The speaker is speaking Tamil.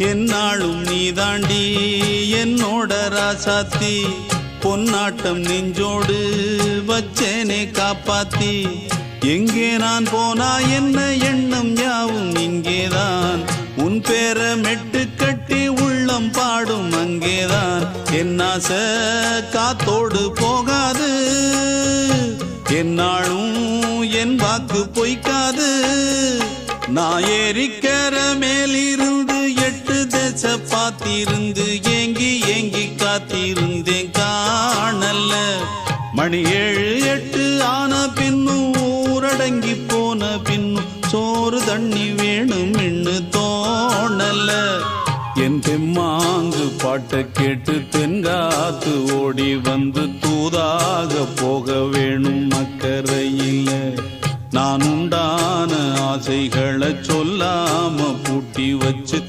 என்னாலும் நீதாண்டி என்னோட ராசாத்தி பொன்னாட்டம் நெஞ்சோடு வச்சேனே காப்பாத்தி எங்கே நான் போனா என்ன எண்ணம் யாவும் இங்கேதான் உன் பேர மெட்டு கட்டி உள்ளம் பாடும் அங்கேதான் என் ஆசை காத்தோடு போகாது என்னாலும் என் வாக்கு பொய்க்காது நான் ஏறிக்கிற மேலிருந்து 8 தேச பார்த்திருந்து ஏங்கி ஏங்கி காத்திருந்தேன் காணல்ல மணி 7 8 ஆன பின்னும் ஊரடங்கி போன பின்னும் சோறு தண்ணி வேணும் என்று தோணல என் தெம்மாங்கு பாட்டை கேட்டு தென்காத்து ஓடி வந்து தூதாக போக வேணும் அக்கறையில் நான் உண்டான ஆசைகளை சொல்லாம பூட்டி வச்சு